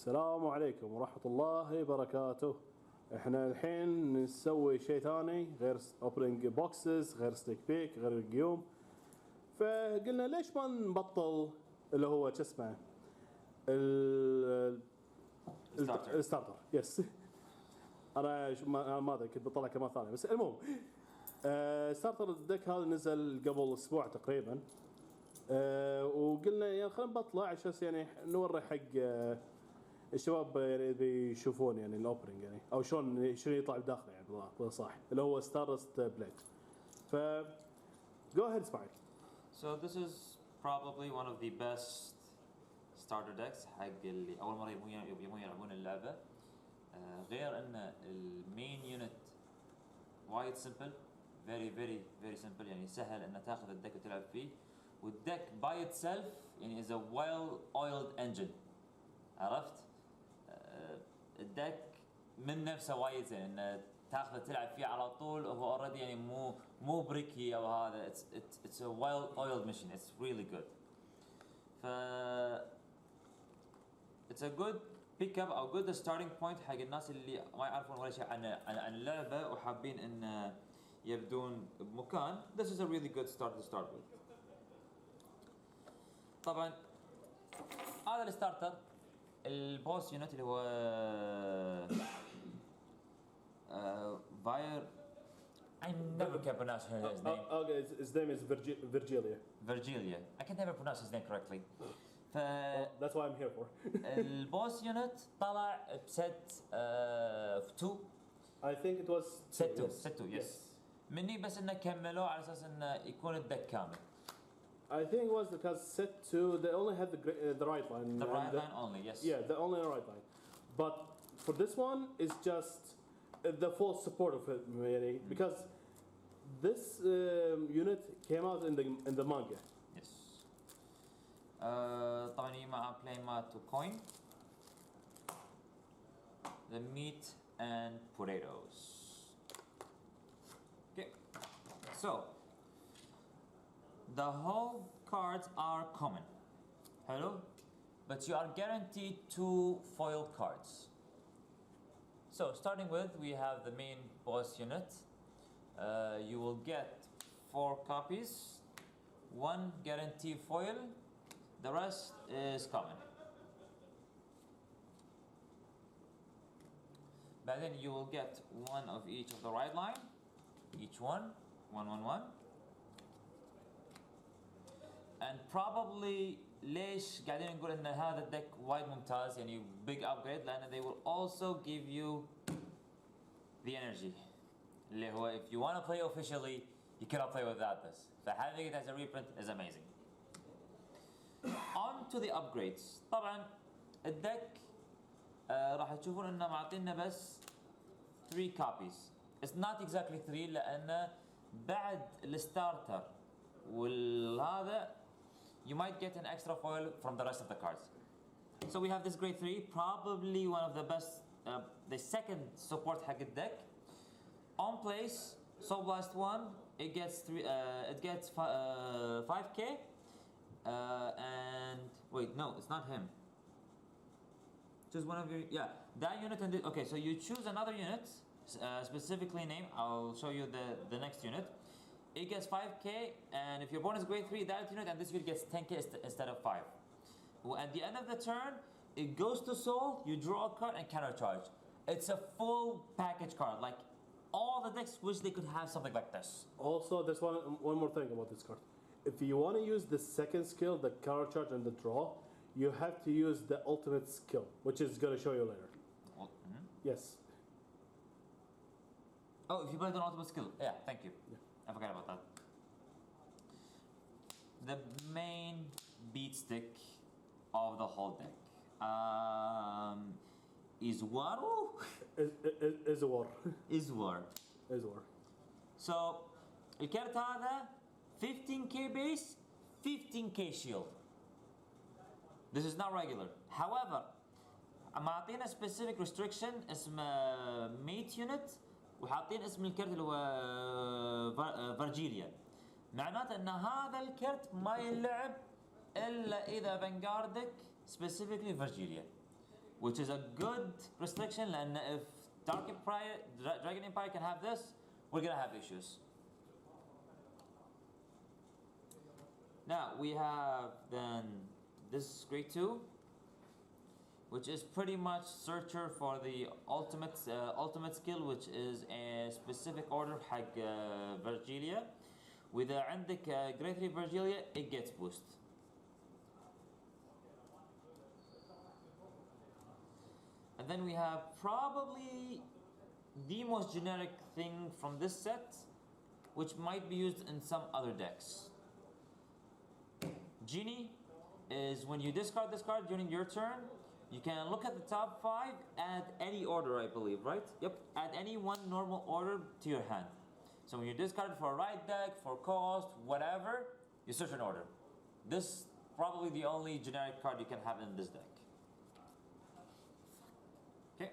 السلام عليكم ورحمة الله وبركاته. احنا الحين نسوي شيء ثاني غير اوبننج بوكسز، غير ستيك بيك، غير القيوم. فقلنا ليش ما نبطل اللي هو شو اسمه الستارتر. يس انا ما ادري كنت بطلع كمان ثاني، بس المهم ستارتر الدك هذا نزل قبل اسبوع تقريبا. وقلنا يعني خلينا نبطله عشان يعني نوري حق الشباب يعني بيشوفون يعني الاوبننج يعني او شلون يطلع بداخله يعني صح اللي هو ستارست بليد. ف go ahead اسماعيل. So this is probably one of the best starter decks حق اللي اول مره يبون يلعبون اللعبه. غير ان المين يونت وايد سمبل، very simple، يعني سهل ان تاخذ الدك وتلعب فيه. والدك باي اتسلف يعني is a well oiled engine. عرفت؟ الدك من نفسه وايد زين ان تاخذه تلعب فيه على طول. هو اوريدي يعني مو بريكي او هذا. it's a well oiled machine. It's really good. ف it's a good pick up او good starting point حق الناس اللي ما يعرفون ولا شيء عن اللعبه وحابين ان يبدون بمكان. This is a really good start to start with. طبعا هذا الستارتر البوس يونت اللي هو فاير. I never can pronounce his name. Okay, his name is Virgilia. I can never pronounce his name correctly. That's what I'm here for. البوس يونت طلع بست 2. I think it was set 2 yes. مني بس انه كملوه على اساس انه يكون الدك كامل. I think it was because set 2 they only had the right line. The right line only, yes. Yeah, the only right line. But for this one it's just the full support of it really, because this unit came out in the manga. Yes. طبعا يجي مع play mat to coin, the meat and potatoes. Okay. So the whole cards are common. Hello? But you are guaranteed 2 foil cards. So starting with, we have the main boss unit. You will get 4 copies, 1 guarantee foil, the rest is common. But then you will get 1 of each of the right line, each one, 1. And probably ليش قاعدين نقول ان هذا الدك وايد ممتاز يعني big upgrade لان they will also give you the energy اللي هو if you want to play officially you cannot play without this. فhaving it as a reprint is amazing. On to the upgrades. طبعا الدك راح تشوفون انه معطينا بس 3 copies. It's not exactly 3 لان بعد الستارتر والهذا you might get an extra foil from the rest of the cards. So we have this grade 3, probably one of the best, the second support حق الدك. On place, Soul Blast 1, it gets 5k, and wait, no, it's not him. Choose one of your, yeah, that unit and okay, so you choose another unit, specifically name. I'll show you the next unit. It gets 5k, and if your bonus grade 3, that unit and this unit gets 10k instead of 5. Well, at the end of the turn, it goes to soul, you draw a card and countercharge. It's a full package card. Like all the decks wish they could have something like this. Also, there's one more thing about this card. If you want to use the second skill, the countercharge and the draw, you have to use the ultimate skill, which is going to show you later. Mm-hmm. Yes. Oh, if you buy the ultimate skill, yeah, thank you. Yeah. I forgot about that. The main beat stick of the whole deck is Waru? Izwar. So الكارت هذا 15k base, 15k shield. This is not regular. However, معطينا specific restriction اسمه mate unit وحاطين اسم الكرت اللي هو فارجيليا. معناته ان هذا الكرت ما يلعب الا اذا فانغاردك specifically فارجيليا. which is a good restriction, and if Dragon Empire can have this, we're gonna have issues. Now we have then this grade 2, which is pretty much searcher for the ultimate skill, which is a specific order حق Virgilia. وإذا عندك grade 3 Virgilia, it gets boost. And then we have probably the most generic thing from this set, which might be used in some other decks. Genie is when you discard this card during your turn, you can look at the top 5, add any order, I believe, right? Yep, add any one normal order to your hand. So when you discard for a ride deck, for cost, whatever, you search an order. This is probably the only generic card you can have in this deck. Okay.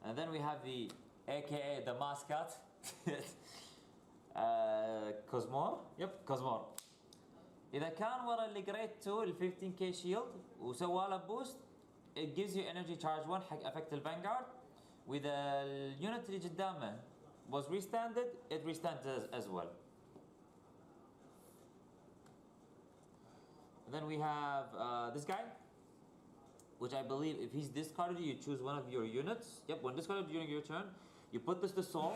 And then we have the, aka the mascot, Cosmor. Yep, Cosmor. إذا كان ورا اللي جريد 2 ال 15k shield وسوى له boost, it gives you energy charge 1 حق effect الفانجارد. وإذا اليونت اللي قدامه was restanded, it restands as well. And then we have this guy, which I believe if he's discarded, you choose one of your units. Yep, when discarded during your turn, you put this to soul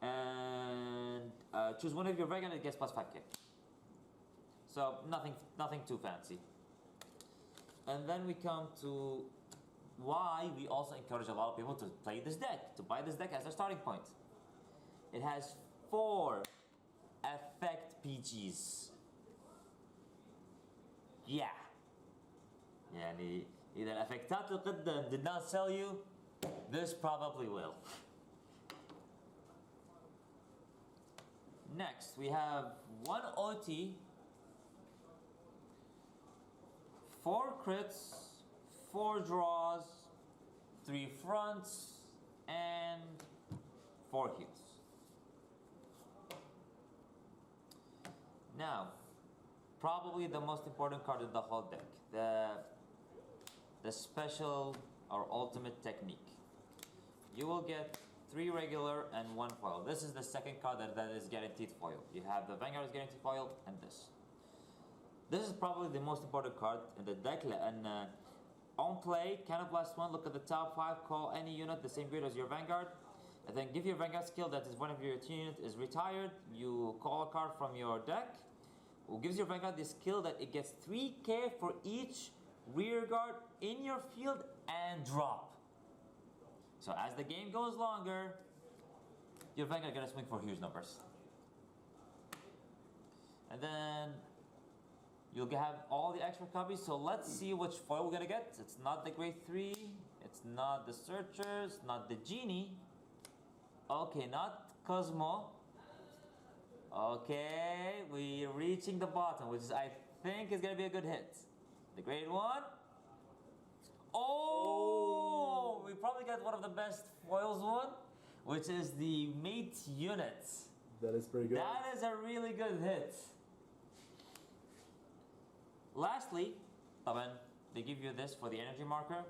and choose one of your Vanguard and it gets plus 5k. So nothing too fancy. And then we come to why we also encourage a lot of people to play this deck, to buy this deck as a starting point. It has 4 effect PGs. Yeah. يعني إذا الأفكتات القدم did not sell you, this probably will. Next, we have 1 OT, 4 crits, 4 draws, 3 fronts, and 4 heals. Now, probably the most important card in the whole deck, the special or ultimate technique. You will get 3 regular and 1 foil. This is the second card that is guaranteed foil. You have the Vanguard is guaranteed foil and this. This is probably the most important card in the deck, and on play, cannon blast 1, look at the top 5, call any unit the same grade as your Vanguard, and then give your Vanguard skill that is one of your team unit is retired. You call a card from your deck, who gives your Vanguard the skill that it gets 3k for each rear guard in your field and drop. So as the game goes longer, your Vanguard gonna swing for huge numbers. And then you'll have all the extra copies, so let's see which foil we're gonna get. It's not the grade 3, it's not the Searchers, not the Genie. Okay, not Cosmo. Okay, we're reaching the bottom, which is I think is gonna be a good hit. The grade 1. Oh, we probably got one of the best foils one, which is the mate unit. That is pretty good. That is a really good hit. Lastly, طبعا, they give you this for the energy marker.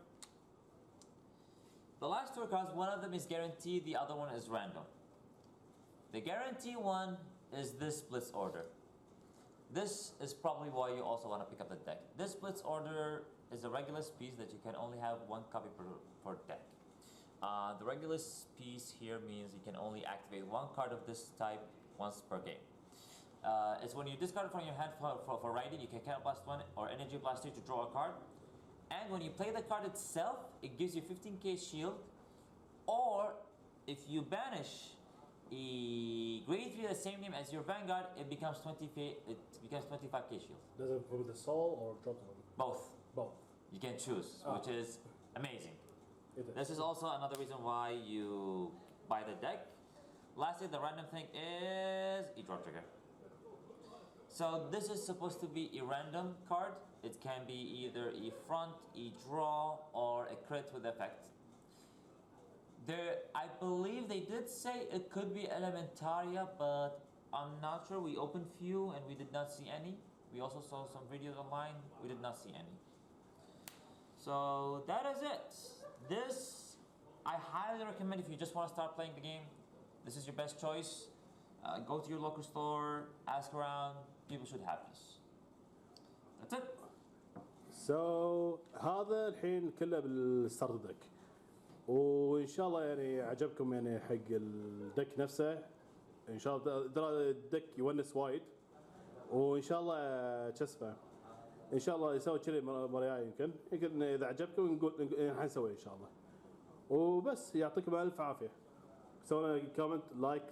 The last 2 cards, one of them is guaranteed, the other one is random. The guarantee one is this Blitz order. This is probably why you also want to pick up the deck. This Blitz order is a regulus piece that you can only have 1 copy per deck. The regulus piece here means you can only activate 1 card of this type once per game. It's when you discard it from your hand for riding, you can cannon blast 1 or energy blast 2 to draw a card. And when you play the card itself, it gives you 15k shield. Or if you banish a grade 3 the same name as your Vanguard, it becomes 25k shield. Does it go with the soul or drop them? Both. Both. You can choose, which is amazing. It is. This is also another reason why you buy the deck. Lastly, the random thing is a draw trigger. So this is supposed to be a random card. It can be either a front, a draw, or a crit with effect. I believe they did say it could be Elementaria, but I'm not sure. We opened few and we did not see any. We also saw some videos online. We did not see any. So that is it. This I highly recommend if you just want to start playing the game. This is your best choice. Go to your local store, ask around. People should have this. That's it. So هذا الحين كله بالستارت دك، وان شاء الله يعني عجبكم يعني حق الدك نفسه. ان شاء الله ترى الدك يونس وايد، وان شاء الله اسمه ان شاء الله يسوي كذي مره جايه. يمكن اذا عجبكم نقول حنسوي ان شاء الله. وبس يعطيكم الف عافيه. سووا كومنت لايك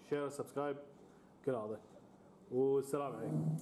شير سبسكرايب كل هذا، والسلام عليكم.